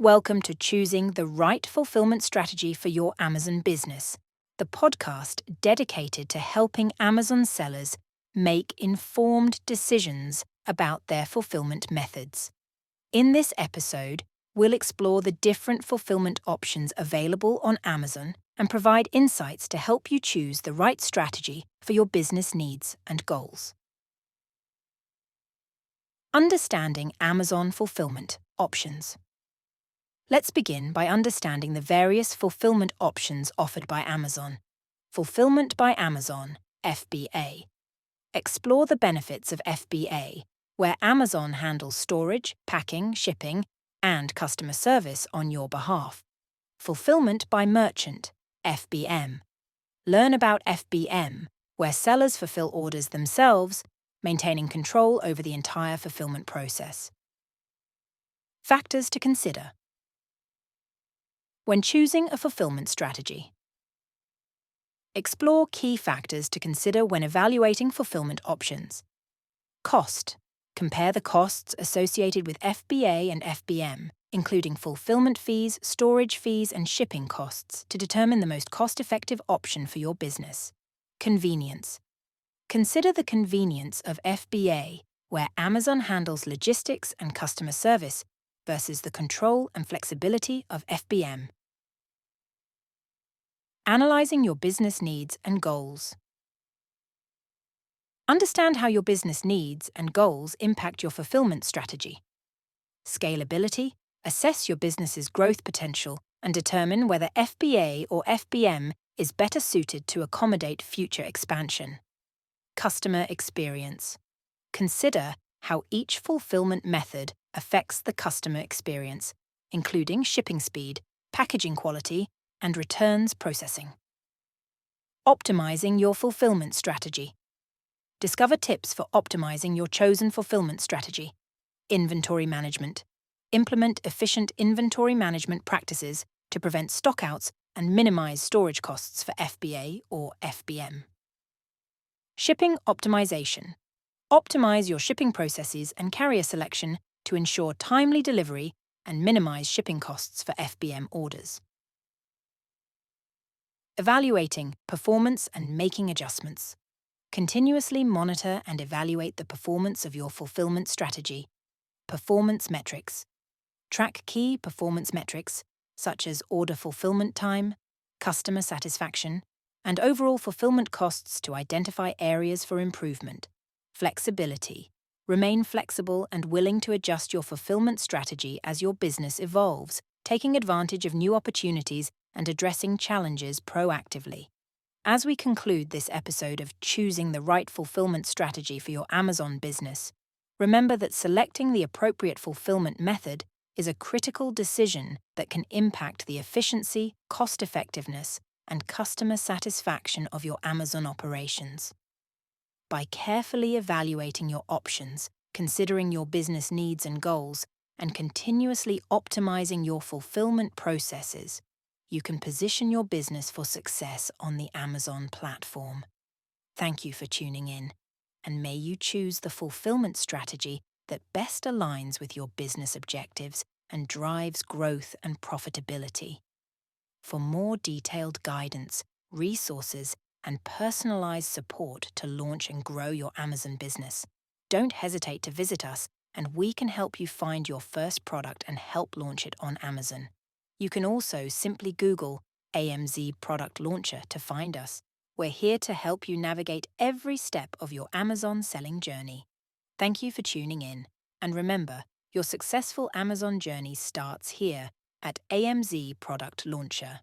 Welcome to Choosing the Right Fulfillment Strategy for Your Amazon Business, the podcast dedicated to helping Amazon sellers make informed decisions about their fulfillment methods. In this episode, we'll explore the different fulfillment options available on Amazon and provide insights to help you choose the right strategy for your business needs and goals. Understanding Amazon fulfillment options. Let's begin by understanding the various fulfillment options offered by Amazon. Fulfillment by Amazon, FBA. Explore the benefits of FBA, where Amazon handles storage, packing, shipping, and customer service on your behalf. Fulfillment by Merchant, FBM. Learn about FBM, where sellers fulfill orders themselves, maintaining control over the entire fulfillment process. Factors to consider when choosing a fulfillment strategy. Explore key factors to consider when evaluating fulfillment options. Cost. Compare the costs associated with FBA and FBM, including fulfillment fees, storage fees, and shipping costs, to determine the most cost-effective option for your business. Convenience. Consider the convenience of FBA, where Amazon handles logistics and customer service, versus the control and flexibility of FBM. Analyzing your business needs and goals. Understand how your business needs and goals impact your fulfillment strategy. Scalability. Assess your business's growth potential and determine whether FBA or FBM is better suited to accommodate future expansion. Customer experience. Consider how each fulfillment method affects the customer experience, including shipping speed, packaging quality, and returns processing. Optimizing your fulfillment strategy. Discover tips for optimizing your chosen fulfillment strategy. Inventory management. Implement efficient inventory management practices to prevent stockouts and minimize storage costs for FBA or FBM. Shipping optimization. Optimize your shipping processes and carrier selection to ensure timely delivery and minimize shipping costs for FBM orders. Evaluating performance and making adjustments. Continuously monitor and evaluate the performance of your fulfillment strategy. Performance metrics. Track key performance metrics, such as order fulfillment time, customer satisfaction, and overall fulfillment costs to identify areas for improvement. Flexibility. Remain flexible and willing to adjust your fulfillment strategy as your business evolves, taking advantage of new opportunities and addressing challenges proactively. As we conclude this episode of Choosing the Right Fulfillment Strategy for Your Amazon Business, remember that selecting the appropriate fulfillment method is a critical decision that can impact the efficiency, cost-effectiveness, and customer satisfaction of your Amazon operations. By carefully evaluating your options, considering your business needs and goals, and continuously optimizing your fulfillment processes, you can position your business for success on the Amazon platform. Thank you for tuning in, and may you choose the fulfillment strategy that best aligns with your business objectives and drives growth and profitability. For more detailed guidance, resources, and personalized support to launch and grow your Amazon business, don't hesitate to visit us, and we can help you find your first product and help launch it on Amazon. You can also simply Google AMZ Product Launcher to find us. We're here to help you navigate every step of your Amazon selling journey. Thank you for tuning in, and remember, your successful Amazon journey starts here at AMZ Product Launcher.